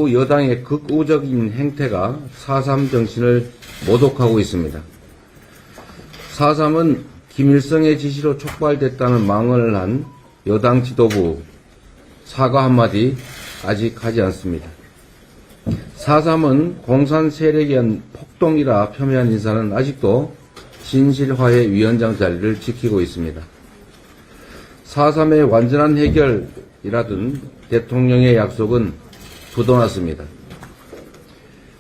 일부 여당의 극우적인 행태가 4.3 정신을 모독하고 있습니다. 4.3은 김일성의 지시로 촉발됐다는 망언을 한 여당 지도부 사과 한마디 아직 하지 않습니다. 4.3은 공산 세력에 의한 폭동이라 폄훼한 인사는 아직도 진실화해 위원장 자리를 지키고 있습니다. 4.3의 완전한 해결이라던 대통령의 약속은 부도났습니다.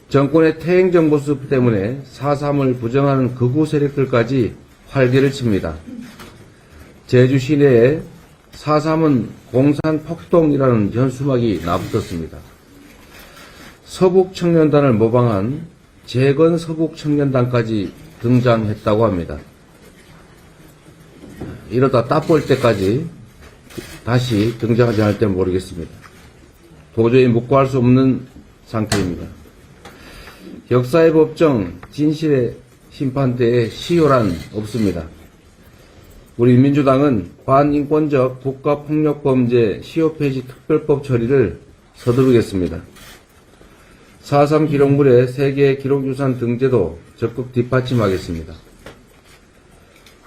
정권의 퇴행적 모습 때문에 4.3을 부정하는 극우 세력들까지 활개를 칩니다. 제주 시내에 4.3은 공산 폭동이라는 현수막이 나붙었습니다. 서북청년단을 모방한 재건 서북청년단까지 등장했다고 합니다. 이러다 따볼 때까지 다시 등장하지 않을 때는 모르겠습니다. 도저히 묵과할 수 없는 상태입니다. 역사의 법정, 진실의 심판대에 시효란 없습니다. 우리 민주당은 반인권적 국가폭력범죄 시효폐지 특별법 처리를 서두르겠습니다. 4.3 기록물의 세계 기록유산 등재도 적극 뒷받침하겠습니다.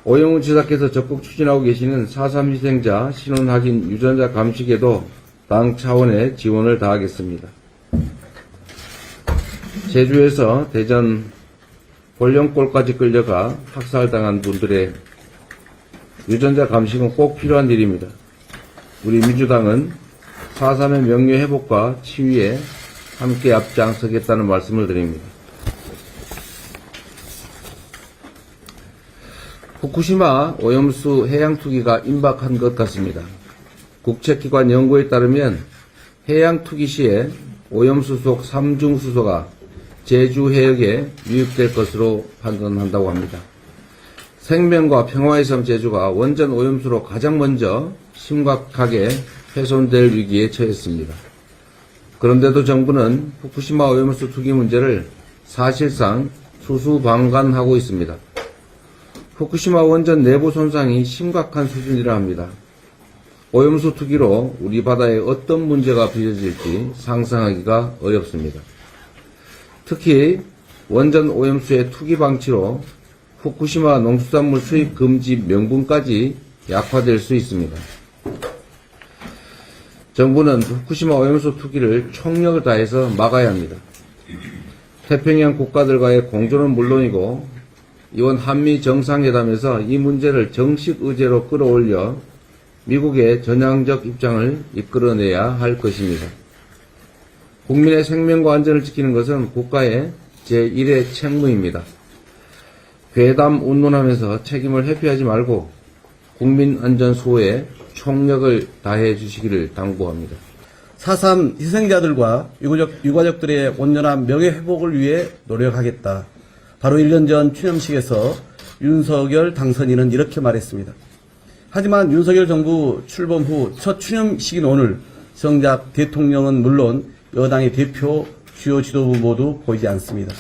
오영훈 지사께서 적극 추진하고 계시는 4.3 희생자 신원 확인 유전자 감식에도 당 차원의 지원을 다하겠습니다. 제주에서 대전 권령골까지 끌려가 학살당한 분들의 유전자 감식은 꼭 필요한 일입니다. 우리 민주당은 4.3의 명예회복과 치유에 함께 앞장서겠다는 말씀을 드립니다. 후쿠시마 오염수 해양투기가 임박한 것 같습니다. 국책기관 연구에 따르면 해양투기 시에 오염수 속 삼중수소가 제주 해역에 유입될 것으로 판단한다고 합니다. 생명과 평화의 섬 제주가 원전 오염수로 가장 먼저 심각하게 훼손될 위기에 처했습니다. 그런데도 정부는 후쿠시마 오염수 투기 문제를 사실상 수수방관하고 있습니다. 후쿠시마 원전 내부 손상이 심각한 수준이라 합니다. 오염수 투기로 우리 바다에 어떤 문제가 빚어질지 상상하기가 어렵습니다. 특히 원전 오염수의 투기 방치로 후쿠시마 농수산물 수입 금지 명분까지 약화될 수 있습니다. 정부는 후쿠시마 오염수 투기를 총력을 다해서 막아야 합니다. 태평양 국가들과의 공조는 물론이고 이번 한미 정상회담에서 이 문제를 정식 의제로 끌어올려 미국의 전향적 입장을 이끌어내야 할 것입니다. 국민의 생명과 안전을 지키는 것은 국가의 제1의 책무입니다. 괴담 운운하면서 책임을 회피하지 말고 국민 안전 수호에 총력을 다해 주시기를 당부합니다. 4.3 희생자들과 유가족들의 온전한 명예회복을 위해 노력하겠다. 바로 1년 전 추념식에서 윤석열 당선인은 이렇게 말했습니다. 하지만 윤석열 정부 출범 후 첫 추념식인 오늘 정작 대통령은 물론 여당의 대표 주요 지도부 모두 보이지 않습니다.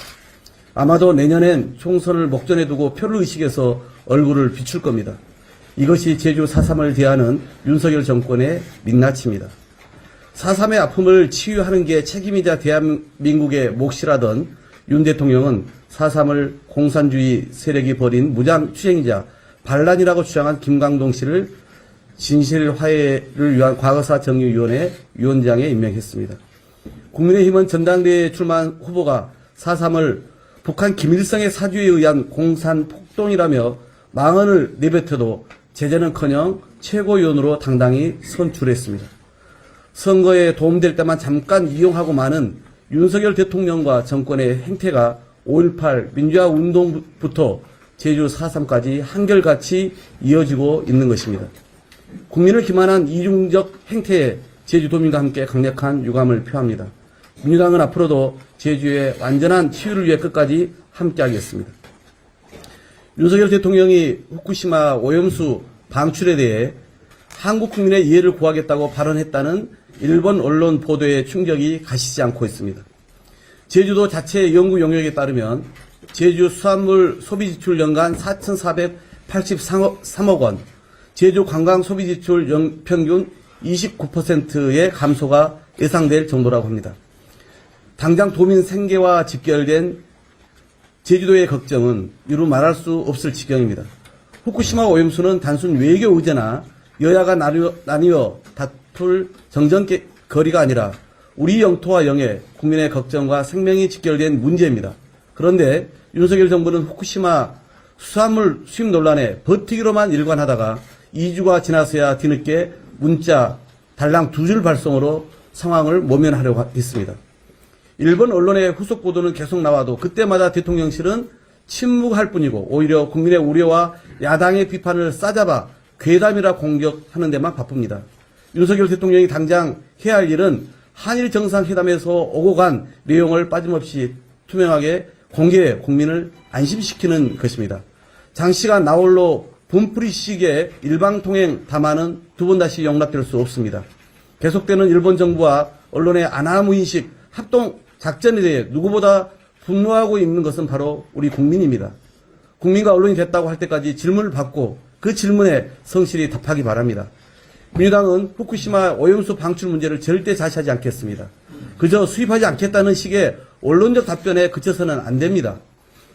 아마도 내년엔 총선을 목전에 두고 표를 의식해서 얼굴을 비출 겁니다. 이것이 제주 4.3을 대하는 윤석열 정권의 민낯입니다. 4.3의 아픔을 치유하는 게 책임이자 대한민국의 몫이라던 윤 대통령은 4.3을 공산주의 세력이 벌인 무장투쟁이자 반란이라고 주장한 김강동 씨를 진실화해를 위한 과거사 정리위원회 위원장에 임명했습니다. 국민의힘은 전당대회에 출마한 후보가 4.3을 북한 김일성의 사주에 의한 공산폭동이라며 망언을 내뱉어도 제재는커녕 최고위원으로 당당히 선출했습니다. 선거에 도움될 때만 잠깐 이용하고 마는 윤석열 대통령과 정권의 행태가 5.18 민주화 운동부터 제주 4.3까지 한결같이 이어지고 있는 것입니다. 국민을 기만한 이중적 행태에 제주도민과 함께 강력한 유감을 표합니다. 민주당은 앞으로도 제주의 완전한 치유를 위해 끝까지 함께하겠습니다. 윤석열 대통령이 후쿠시마 오염수 방출에 대해 한국 국민의 이해를 구하겠다고 발언했다는 일본 언론 보도에 충격이 가시지 않고 있습니다. 제주도 자체 연구 용역에 따르면 제주 수산물 소비지출 연간 4,483억 원, 제주 관광 소비지출 평균 29%의 감소가 예상될 정도라고 합니다. 당장 도민 생계와 직결된 제주도의 걱정은 이루 말할 수 없을 지경입니다. 후쿠시마 오염수는 단순 외교 의제나 여야가 나뉘어 다툴 정전거리가 아니라 우리 영토와 영해 국민의 걱정과 생명이 직결된 문제입니다. 그런데 윤석열 정부는 후쿠시마 수산물 수입 논란에 버티기로만 일관하다가 2주가 지나서야 뒤늦게 문자 달랑 2줄 발송으로 상황을 모면하려고 했습니다. 일본 언론의 후속 보도는 계속 나와도 그때마다 대통령실은 침묵할 뿐이고 오히려 국민의 우려와 야당의 비판을 싸잡아 괴담이라 공격하는 데만 바쁩니다. 윤석열 대통령이 당장 해야 할 일은 한일 정상회담에서 오고 간 내용을 빠짐없이 투명하게 공개해 국민을 안심시키는 것입니다. 장시간 나홀로 분풀이식의 일방통행 담화는 두 번 다시 용납될 수 없습니다. 계속되는 일본 정부와 언론의 아나무인식 합동 작전에 대해 누구보다 분노하고 있는 것은 바로 우리 국민입니다. 국민과 언론이 됐다고 할 때까지 질문을 받고 그 질문에 성실히 답하기 바랍니다. 민주당은 후쿠시마 오염수 방출 문제를 절대 자시하지 않겠습니다. 그저 수입하지 않겠다는 식의 언론적 답변에 그쳐서는 안 됩니다.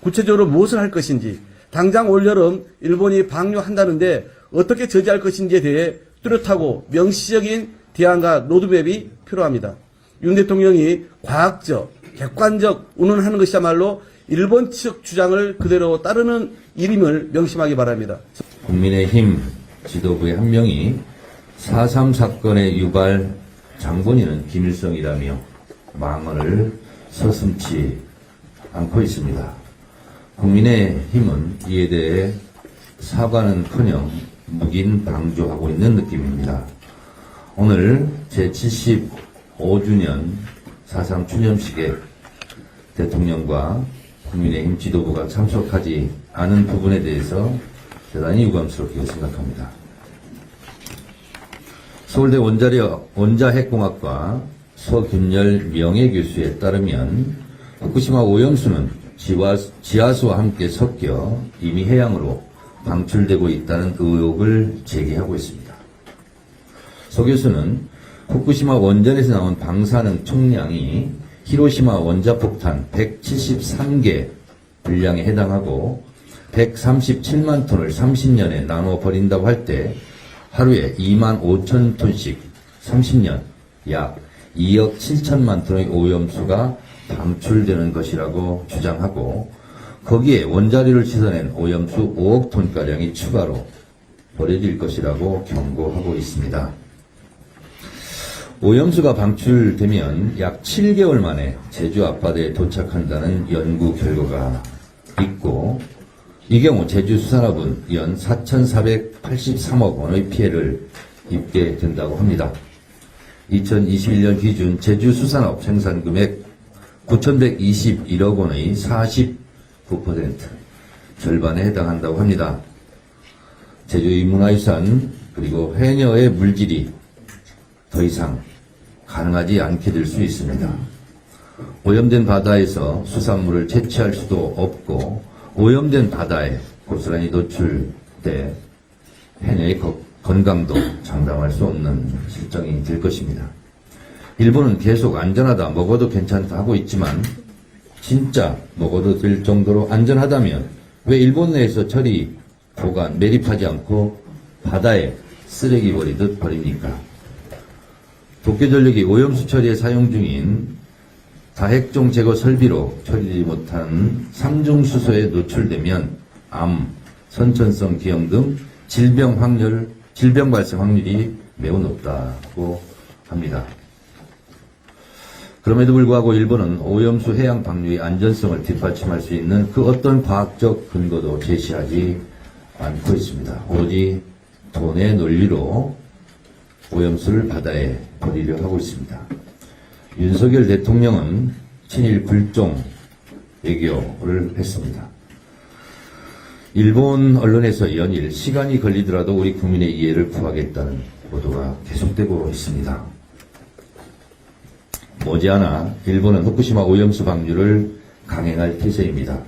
구체적으로 무엇을 할 것인지, 당장 올여름 일본이 방류한다는데 어떻게 저지할 것인지에 대해 뚜렷하고 명시적인 대안과 로드맵이 필요합니다. 윤 대통령이 과학적, 객관적 운운하는 것이야말로 일본 측 주장을 그대로 따르는 일임을 명심하기 바랍니다. 국민의힘 지도부의 한 명이 4.3 사건의 유발 장본인은 김일성이라며 망언을 서슴지 않고 있습니다. 국민의힘은 이에 대해 사과는커녕 묵인 방조하고 있는 느낌입니다. 오늘 제75주년 4.3 추념식에 대통령과 국민의힘 지도부가 참석하지 않은 부분에 대해서 대단히 유감스럽게 생각합니다. 서울대 원자핵공학과 서균열 명예교수에 따르면 후쿠시마 오염수는 지하수와 함께 섞여 이미 해양으로 방출되고 있다는 의혹을 제기하고 있습니다. 서 교수는 후쿠시마 원전에서 나온 방사능 총량이 히로시마 원자폭탄 173개 분량에 해당하고 137만 톤을 30년에 나눠 버린다고 할 때 하루에 2만 5천 톤씩 30년 약 2억 7천만 톤의 오염수가 방출되는 것이라고 주장하고 거기에 원자료를 씻어낸 오염수 5억 톤가량이 추가로 버려질 것이라고 경고하고 있습니다. 오염수가 방출되면 약 7개월 만에 제주 앞바다에 도착한다는 연구 결과가 있고 이 경우 제주 수산업은 연 4,483억 원의 피해를 입게 된다고 합니다. 2021년 기준 제주 수산업 생산금액 9,121억 원의 49% 절반에 해당한다고 합니다. 제주의 문화유산 그리고 해녀의 물질이 더 이상 가능하지 않게 될 수 있습니다. 오염된 바다에서 수산물을 채취할 수도 없고 오염된 바다에 고스란히 노출돼 해녀의 건강도 장담할 수 없는 실정이 될 것입니다. 일본은 계속 안전하다, 먹어도 괜찮다 하고 있지만 진짜 먹어도 될 정도로 안전하다면 왜 일본 내에서 처리, 보관, 매립하지 않고 바다에 쓰레기 버리듯 버립니까? 도쿄전력이 오염수 처리에 사용 중인 다핵종 제거 설비로 처리되지 못한 삼중수소에 노출되면 암, 선천성 기형 등 질병 발생 확률이 매우 높다고 합니다. 그럼에도 불구하고 일본은 오염수 해양 방류의 안전성을 뒷받침할 수 있는 그 어떤 과학적 근거도 제시하지 않고 있습니다. 오직 돈의 논리로 오염수를 바다에 버리려 하고 있습니다. 윤석열 대통령은 친일 불종 외교를 했습니다. 일본 언론에서 연일 시간이 걸리더라도 우리 국민의 이해를 구하겠다는 보도가 계속되고 있습니다. 머지않아 일본은 후쿠시마 오염수 방류를 강행할 태세입니다.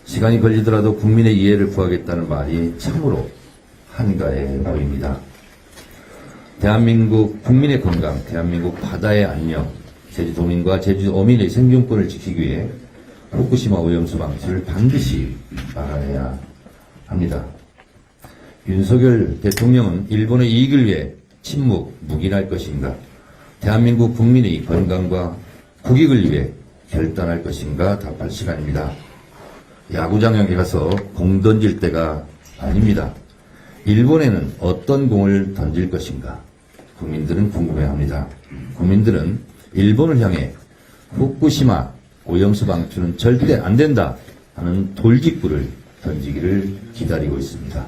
시간이 걸리더라도 국민의 이해를 구하겠다는 말이 참으로 한가해 보입니다. 대한민국 국민의 건강, 대한민국 바다의 안녕, 제주도민과 제주어민의 생존권을 지키기 위해 후쿠시마 오염수 방출을 반드시 막아내야 합니다. 윤석열 대통령은 일본의 이익을 위해 침묵, 묵인할 것인가? 대한민국 국민의 건강과 국익을 위해 결단할 것인가? 답할 시간입니다. 야구장에 가서 공 던질 때가 아닙니다. 일본에는 어떤 공을 던질 것인가? 국민들은 궁금해합니다. 국민들은 일본을 향해 후쿠시마 오염수 방출은 절대 안 된다 하는 돌직구를 던지기를 기다리고 있습니다.